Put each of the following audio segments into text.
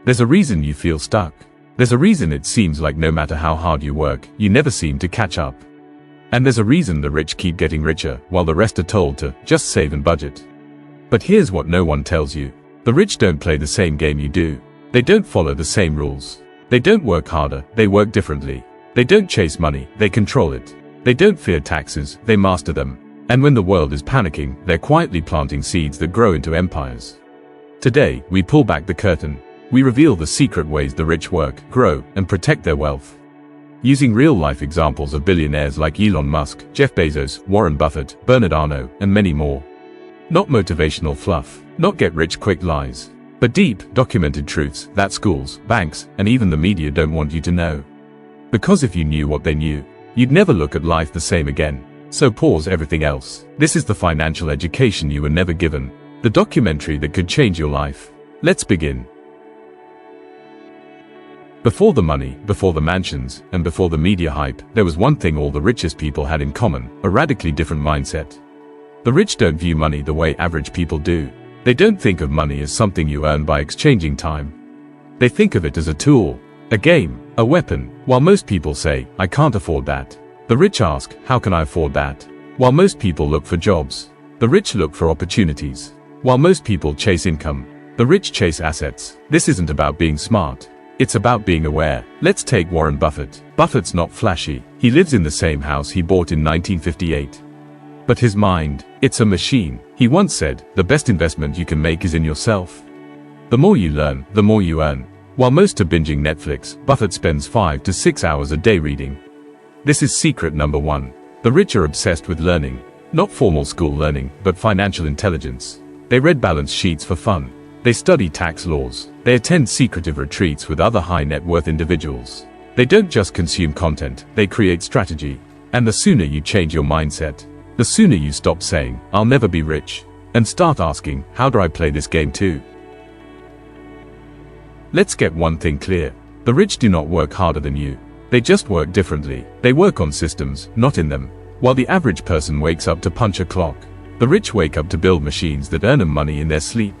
There's a reason you feel stuck. There's a reason it seems like no matter how hard you work, you never seem to catch up. And there's a reason the rich keep getting richer while the rest are told to just save and budget. But here's what no one tells you. The rich don't play the same game you do. They don't follow the same rules. They don't work harder, they work differently. They don't chase money, they control it. They don't fear taxes, they master them. And when the world is panicking, they're quietly planting seeds that grow into empires. Today, we pull back the curtain. We reveal the secret ways the rich work, grow, and protect their wealth. Using real-life examples of billionaires like Elon Musk, Jeff Bezos, Warren Buffett, Bernard Arnault, and many more. Not motivational fluff, not get-rich-quick lies, but deep, documented truths that schools, banks, and even the media don't want you to know. Because if you knew what they knew, you'd never look at life the same again. So pause everything else. This is the financial education you were never given. The documentary that could change your life. Let's begin. Before the money, before the mansions, and before the media hype, there was one thing all the richest people had in common, a radically different mindset. The rich don't view money the way average people do. They don't think of money as something you earn by exchanging time. They think of it as a tool, a game, a weapon. While most people say, I can't afford that, the rich ask, how can I afford that? While most people look for jobs, the rich look for opportunities. While most people chase income, the rich chase assets. This isn't about being smart. It's about being aware. Let's take Warren Buffett. Buffett's not flashy. He lives in the same house he bought in 1958. But his mind, it's a machine. He once said, the best investment you can make is in yourself. The more you learn, the more you earn. While most are binging Netflix, Buffett spends 5 to 6 hours a day reading. This is secret number one. The rich are obsessed with learning. Not formal school learning, but financial intelligence. They read balance sheets for fun. They study tax laws. They attend secretive retreats with other high net worth individuals. They don't just consume content, they create strategy. And the sooner you change your mindset, the sooner you stop saying, I'll never be rich, and start asking, how do I play this game too? Let's get one thing clear. The rich do not work harder than you. They just work differently. They work on systems, not in them. While the average person wakes up to punch a clock, the rich wake up to build machines that earn them money in their sleep.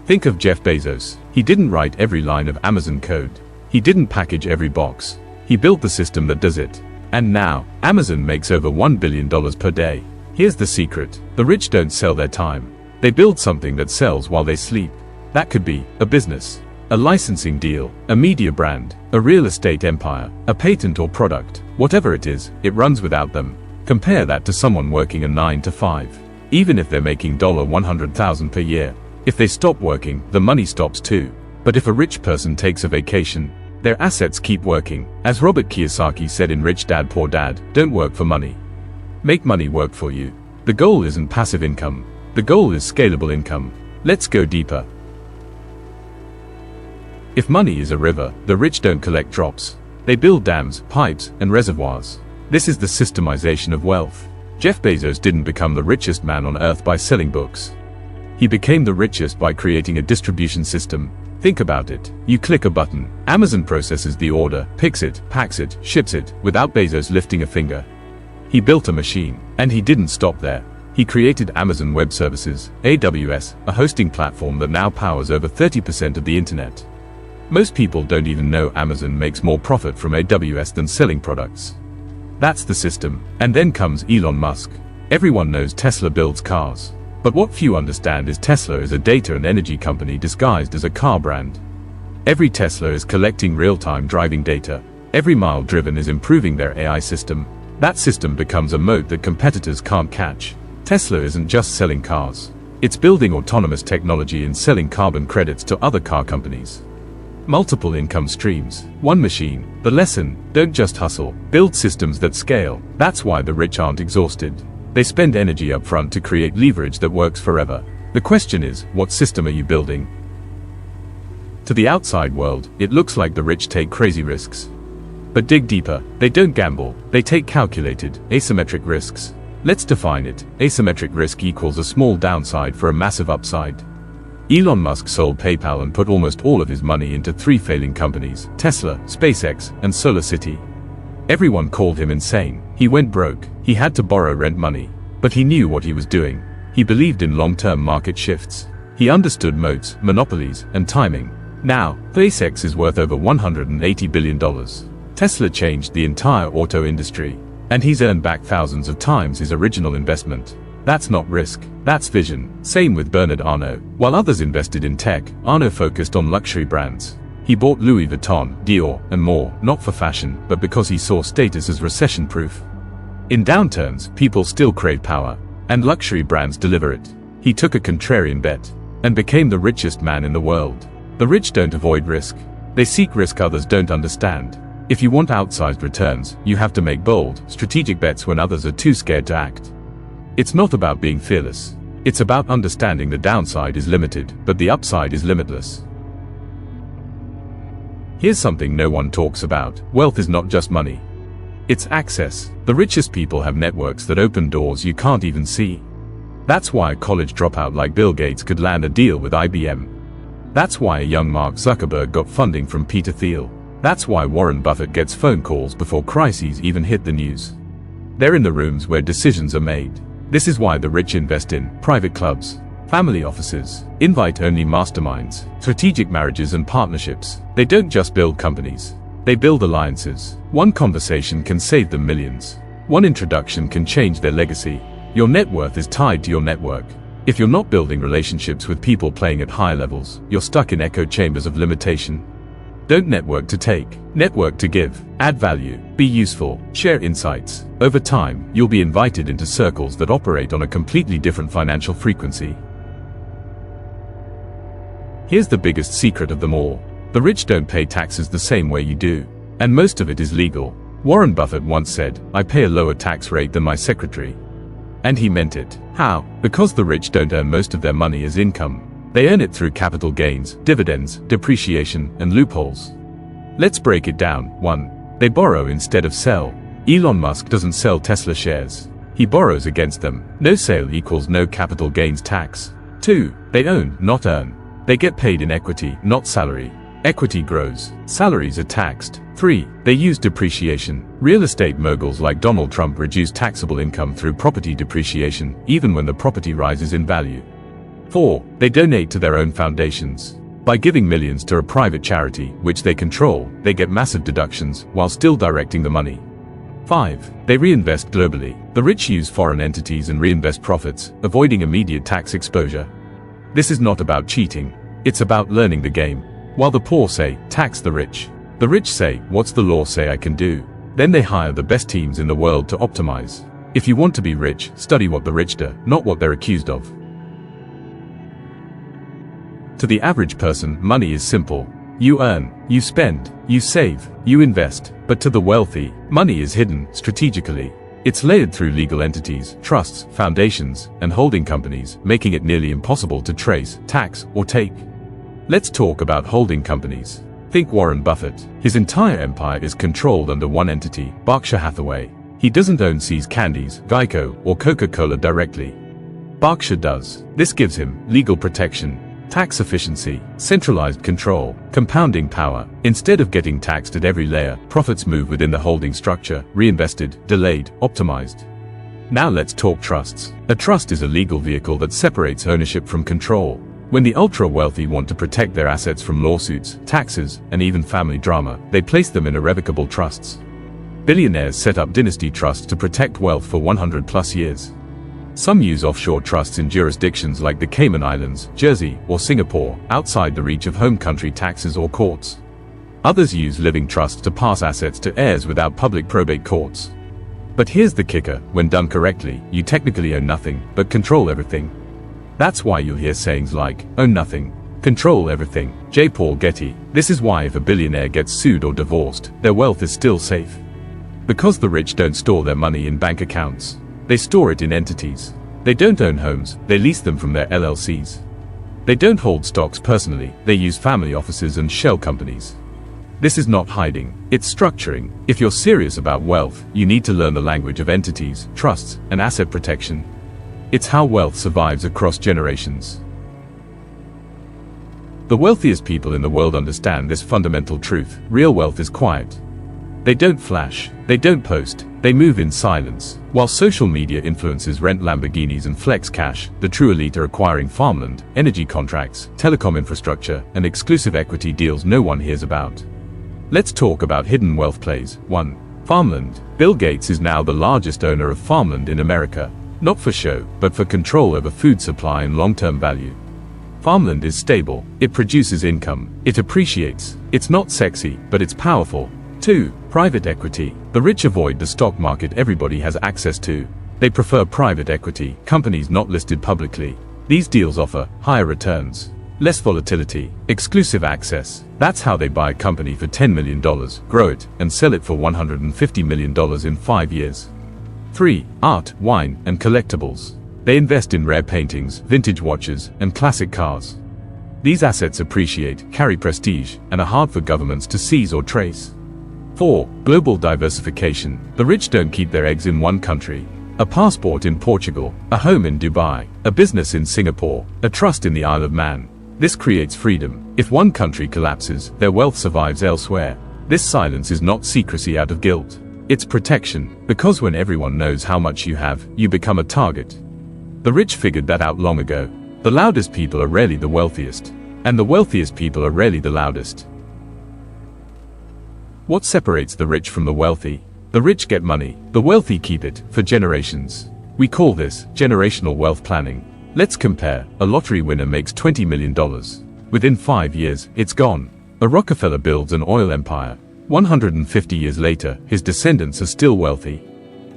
Think of Jeff Bezos. He didn't write every line of Amazon code. He didn't package every box. He built the system that does it. And now, Amazon makes over $1 billion per day. Here's the secret. The rich don't sell their time. They build something that sells while they sleep. That could be a business, a licensing deal, a media brand, a real estate empire, a patent or product. Whatever it is, it runs without them. Compare that to someone working a 9 to 5. Even if they're making $100,000 per year. If they stop working, the money stops too. But if a rich person takes a vacation, their assets keep working. As Robert Kiyosaki said in Rich Dad Poor Dad, don't work for money. Make money work for you. The goal isn't passive income. The goal is scalable income. Let's go deeper. If money is a river, the rich don't collect drops. They build dams, pipes, and reservoirs. This is the systemization of wealth. Jeff Bezos didn't become the richest man on earth by selling books. He became the richest by creating a distribution system. Think about it. You click a button. Amazon processes the order, picks it, packs it, ships it, without Bezos lifting a finger. He built a machine. And he didn't stop there. He created Amazon Web Services, AWS, a hosting platform that now powers over 30% of the internet. Most people don't even know Amazon makes more profit from AWS than selling products. That's the system. And then comes Elon Musk. Everyone knows Tesla builds cars. But what few understand is Tesla is a data and energy company disguised as a car brand. Every Tesla is collecting real-time driving data. Every mile driven is improving their AI system. That system becomes a moat that competitors can't catch. Tesla isn't just selling cars. It's building autonomous technology and selling carbon credits to other car companies. Multiple income streams. One machine. The lesson, don't just hustle. Build systems that scale. That's why the rich aren't exhausted. They spend energy up front to create leverage that works forever. The question is, what system are you building? To the outside world, it looks like the rich take crazy risks. But dig deeper. They don't gamble. They take calculated, asymmetric risks. Let's define it. Asymmetric risk equals a small downside for a massive upside. Elon Musk sold PayPal and put almost all of his money into 3 failing companies, Tesla, SpaceX, and SolarCity. Everyone called him insane. He went broke. He had to borrow rent money. But he knew what he was doing. He believed in long-term market shifts. He understood moats, monopolies, and timing. Now, SpaceX is worth over $180 billion. Tesla changed the entire auto industry, and he's earned back thousands of times his original investment. That's not risk, that's vision. Same with Bernard Arnault. While others invested in tech, Arnault focused on luxury brands. He bought Louis Vuitton, Dior, and more, not for fashion, but because he saw status as recession-proof. In downturns, people still crave power, and luxury brands deliver it. He took a contrarian bet, and became the richest man in the world. The rich don't avoid risk. They seek risk others don't understand. If you want outsized returns, you have to make bold, strategic bets when others are too scared to act. It's not about being fearless. It's about understanding the downside is limited, but the upside is limitless. Here's something no one talks about. Wealth is not just money. It's access. The richest people have networks that open doors you can't even see. That's why a college dropout like Bill Gates could land a deal with IBM. That's why a young Mark Zuckerberg got funding from Peter Thiel. That's why Warren Buffett gets phone calls before crises even hit the news. They're in the rooms where decisions are made. This is why the rich invest in private clubs, family offices, invite-only masterminds, strategic marriages and partnerships. They don't just build companies. They build alliances. One conversation can save them millions. One introduction can change their legacy. Your net worth is tied to your network. If you're not building relationships with people playing at higher levels, you're stuck in echo chambers of limitation. Don't network to take, network to give, add value, be useful, share insights. Over time, you'll be invited into circles that operate on a completely different financial frequency. Here's the biggest secret of them all. The rich don't pay taxes the same way you do, and most of it is legal. Warren Buffett once said, "I pay a lower tax rate than my secretary." And he meant it. How? Because the rich don't earn most of their money as income. They earn it through capital gains, dividends, depreciation, and loopholes. Let's break it down. 1. They borrow instead of sell. Elon Musk doesn't sell Tesla shares. He borrows against them. No sale equals no capital gains tax. 2. They own, not earn. They get paid in equity, not salary. Equity grows. Salaries are taxed. 3. They use depreciation. Real estate moguls like Donald Trump reduce taxable income through property depreciation, even when the property rises in value. 4. They donate to their own foundations. By giving millions to a private charity, which they control, they get massive deductions, while still directing the money. 5. They reinvest globally. The rich use foreign entities and reinvest profits, avoiding immediate tax exposure. This is not about cheating. It's about learning the game. While the poor say, tax the rich say, what's the law say I can do? Then they hire the best teams in the world to optimize. If you want to be rich, study what the rich do, not what they're accused of. To the average person, money is simple. You earn, you spend, you save, you invest. But to the wealthy, money is hidden, strategically. It's layered through legal entities, trusts, foundations, and holding companies, making it nearly impossible to trace, tax, or take. Let's talk about holding companies. Think Warren Buffett. His entire empire is controlled under one entity, Berkshire Hathaway. He doesn't own See's Candies, Geico, or Coca-Cola directly. Berkshire does. This gives him legal protection, tax efficiency, centralized control, compounding power. Instead of getting taxed at every layer, profits move within the holding structure, reinvested, delayed, optimized. Now let's talk trusts. A trust is a legal vehicle that separates ownership from control. When the ultra-wealthy want to protect their assets from lawsuits, taxes, and even family drama, they place them in irrevocable trusts. Billionaires set up dynasty trusts to protect wealth for 100+ years. Some use offshore trusts in jurisdictions like the Cayman Islands, Jersey, or Singapore, outside the reach of home country taxes or courts. Others use living trusts to pass assets to heirs without public probate courts. But here's the kicker: when done correctly, you technically own nothing, but control everything. That's why you'll hear sayings like, own nothing, control everything. J. Paul Getty. This is why if a billionaire gets sued or divorced, their wealth is still safe. Because the rich don't store their money in bank accounts. They store it in entities. They don't own homes, they lease them from their LLCs. They don't hold stocks personally, they use family offices and shell companies. This is not hiding, it's structuring. If you're serious about wealth, you need to learn the language of entities, trusts, and asset protection. It's how wealth survives across generations. The wealthiest people in the world understand this fundamental truth. Real wealth is quiet. They don't flash, they don't post, they move in silence. While social media influencers rent Lamborghinis and flex cash, the true elite are acquiring farmland, energy contracts, telecom infrastructure, and exclusive equity deals no one hears about. Let's talk about hidden wealth plays. 1. Farmland. Bill Gates is now the largest owner of farmland in America. Not for show, but for control over food supply and long-term value. Farmland is stable, it produces income, it appreciates. It's not sexy, but it's powerful. 2. Private equity. The rich avoid the stock market everybody has access to. They prefer private equity, companies not listed publicly. These deals offer higher returns, less volatility, exclusive access. That's how they buy a company for $10 million, grow it, and sell it for $150 million in 5 years. 3. Art, wine, and collectibles. They invest in rare paintings, vintage watches, and classic cars. These assets appreciate, carry prestige, and are hard for governments to seize or trace. 4. Global diversification. The rich don't keep their eggs in one country. A passport in Portugal, a home in Dubai, a business in Singapore, a trust in the Isle of Man. This creates freedom. If one country collapses, their wealth survives elsewhere. This silence is not secrecy out of guilt. It's protection, because when everyone knows how much you have, you become a target. The rich figured that out long ago. The loudest people are rarely the wealthiest, and the wealthiest people are rarely the loudest. What separates the rich from the wealthy? The rich get money, the wealthy keep it, for generations. We call this generational wealth planning. Let's compare. A lottery winner makes $20 million. Within 5 years, it's gone. A Rockefeller builds an oil empire. 150 years later, his descendants are still wealthy.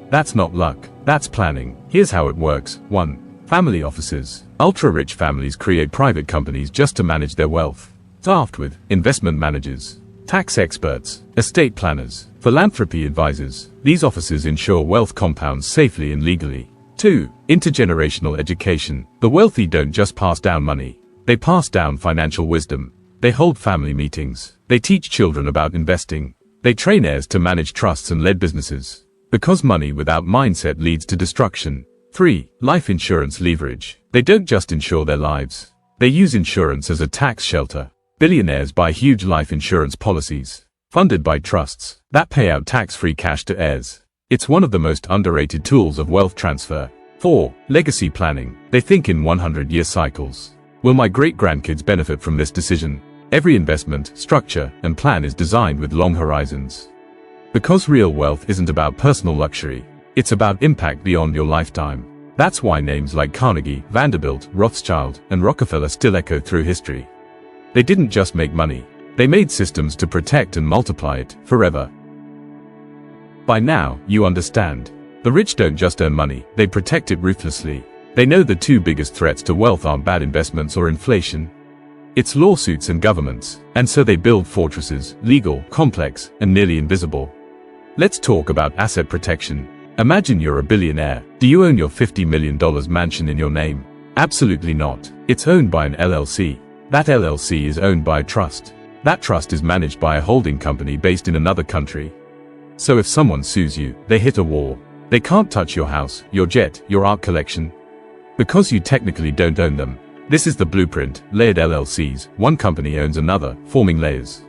That's not luck, that's planning. Here's how it works. 1. Family offices. Ultra-rich families create private companies just to manage their wealth. Staffed with investment managers, tax experts, estate planners, philanthropy advisors. These offices ensure wealth compounds safely and legally. 2. Intergenerational education. The wealthy don't just pass down money. They pass down financial wisdom. They hold family meetings. They teach children about investing. They train heirs to manage trusts and lead businesses. Because money without mindset leads to destruction. 3. Life insurance leverage. They don't just insure their lives. They use insurance as a tax shelter. Billionaires buy huge life insurance policies, funded by trusts, that pay out tax-free cash to heirs. It's one of the most underrated tools of wealth transfer. 4. Legacy planning. They think in 100-year cycles. Will my great-grandkids benefit from this decision? Every investment, structure, and plan is designed with long horizons. Because real wealth isn't about personal luxury, it's about impact beyond your lifetime. That's why names like Carnegie, Vanderbilt, Rothschild, and Rockefeller still echo through history. They didn't just make money, they made systems to protect and multiply it forever. By now, you understand. The rich don't just earn money, they protect it ruthlessly. They know the two biggest threats to wealth aren't bad investments or inflation. It's lawsuits and governments, and so they build fortresses, legal, complex, and nearly invisible. Let's talk about asset protection. Imagine you're a billionaire. Do you own your $50 million mansion in your name? Absolutely not. It's owned by an LLC. That LLC is owned by a trust. That trust is managed by a holding company based in another country. So if someone sues you, they hit a wall. They can't touch your house, your jet, your art collection, because you technically don't own them. This is the blueprint. Layered LLCs. One company owns another, forming layers.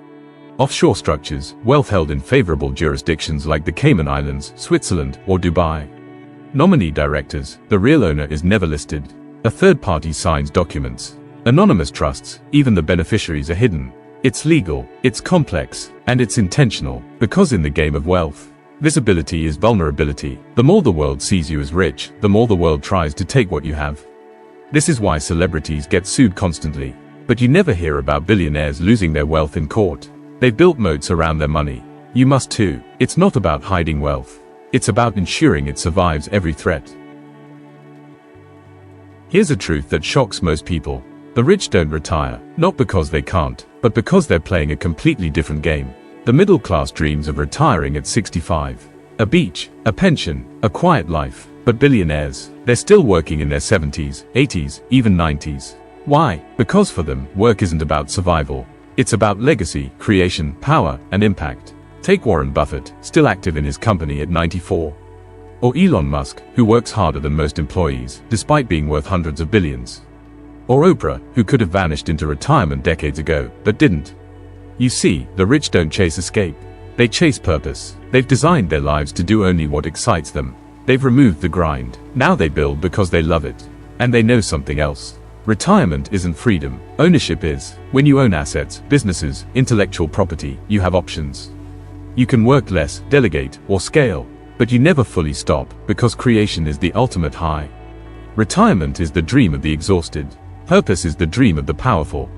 Offshore structures, wealth held in favorable jurisdictions like the Cayman Islands, Switzerland, or Dubai. Nominee directors. The real owner is never listed. A third party signs documents. Anonymous trusts. Even the beneficiaries are hidden. It's legal, it's complex, and it's intentional, because in the game of wealth, visibility is vulnerability. The more the world sees you as rich, the more the world tries to take what you have. This is why celebrities get sued constantly. But you never hear about billionaires losing their wealth in court. They've built moats around their money. You must too. It's not about hiding wealth. It's about ensuring it survives every threat. Here's a truth that shocks most people. The rich don't retire, not because they can't, but because they're playing a completely different game. The middle class dreams of retiring at 65. A beach, a pension, a quiet life. But billionaires, they're still working in their 70s, 80s, even 90s. Why? Because for them, work isn't about survival. It's about legacy, creation, power, and impact. Take Warren Buffett, still active in his company at 94. Or Elon Musk, who works harder than most employees, despite being worth hundreds of billions. Or Oprah, who could have vanished into retirement decades ago, but didn't. You see, the rich don't chase escape. They chase purpose. They've designed their lives to do only what excites them. They've removed the grind. Now they build because they love it. And they know something else. Retirement isn't freedom. Ownership is. When you own assets, businesses, intellectual property, you have options. You can work less, delegate, or scale. But you never fully stop, because creation is the ultimate high. Retirement is the dream of the exhausted. Purpose is the dream of the powerful.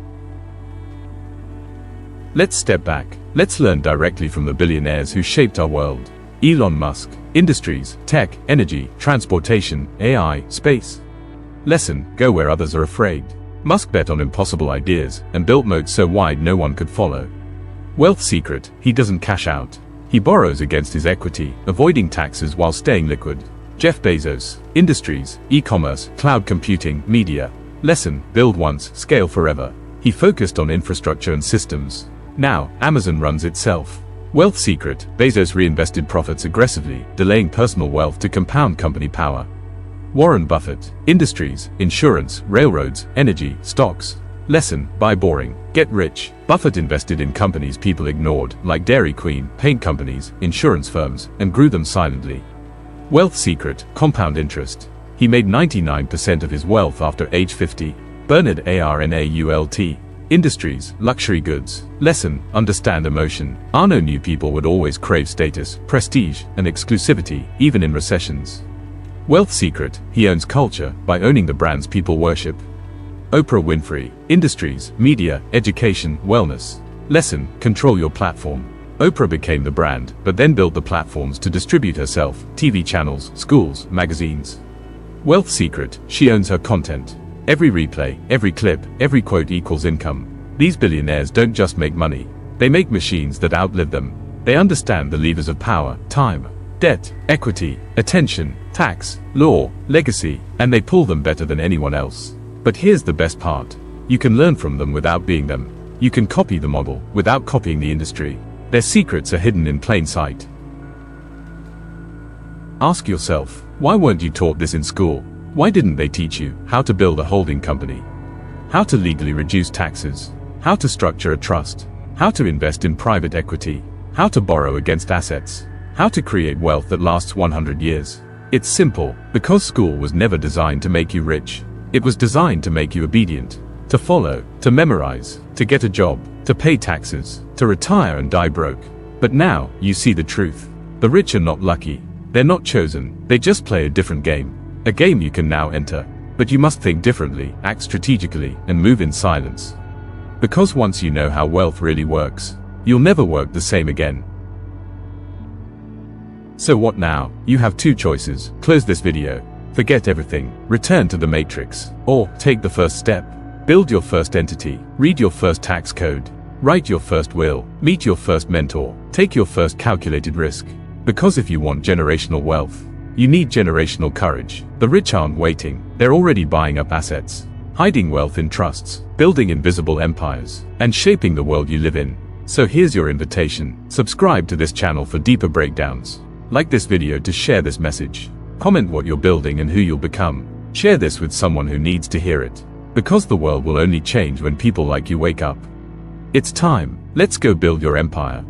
Let's step back. Let's learn directly from the billionaires who shaped our world. Elon Musk. Industries, tech, energy, transportation, AI, space. Lesson: go where others are afraid. Musk bet on impossible ideas and built moats so wide no one could follow. Wealth secret: he doesn't cash out. He borrows against his equity, avoiding taxes while staying liquid. Jeff Bezos. Industries, e-commerce, cloud computing, media. Lesson: build once, scale forever. He focused on infrastructure and systems. Now, Amazon runs itself. Wealth secret: Bezos reinvested profits aggressively, delaying personal wealth to compound company power. Warren Buffett. Industries, insurance, railroads, energy, stocks. Lesson: buy boring, get rich. Buffett invested in companies people ignored, like Dairy Queen, paint companies, insurance firms, and grew them silently. Wealth secret: compound interest. He made 99% of his wealth after age 50. Bernard Arnault. Industries, luxury goods. Lesson: understand emotion. Arnault knew people would always crave status, prestige, and exclusivity, even in recessions. Wealth secret: he owns culture by owning the brands people worship. Oprah Winfrey. Industries, media, education, wellness. Lesson: control your platform. Oprah became the brand, but then built the platforms to distribute herself: TV channels, schools, magazines. Wealth secret: she owns her content. Every replay, every clip, every quote equals income. These billionaires don't just make money. They make machines that outlive them. They understand the levers of power: time, debt, equity, attention, tax, law, legacy, and they pull them better than anyone else. But here's the best part. You can learn from them without being them. You can copy the model without copying the industry. Their secrets are hidden in plain sight. Ask yourself, why weren't you taught this in school? Why didn't they teach you how to build a holding company? How to legally reduce taxes? How to structure a trust? How to invest in private equity? How to borrow against assets? How to create wealth that lasts 100 years? It's simple, because school was never designed to make you rich. It was designed to make you obedient, to follow, to memorize, to get a job, to pay taxes, to retire and die broke. But now, you see the truth. The rich are not lucky. They're not chosen. They just play a different game. A game you can now enter. But you must think differently, act strategically, and move in silence. Because once you know how wealth really works, you'll never work the same again. So what now? You have two choices. Close this video. Forget everything. Return to the matrix. Or, take the first step. Build your first entity. Read your first tax code. Write your first will. Meet your first mentor. Take your first calculated risk. Because if you want generational wealth, you need generational courage. The rich aren't waiting. They're already buying up assets, hiding wealth in trusts, building invisible empires, and shaping the world you live in. So here's your invitation. Subscribe to this channel for deeper breakdowns. Like this video to share this message. Comment what you're building and who you'll become. Share this with someone who needs to hear it. Because the world will only change when people like you wake up. It's time. Let's go build your empire.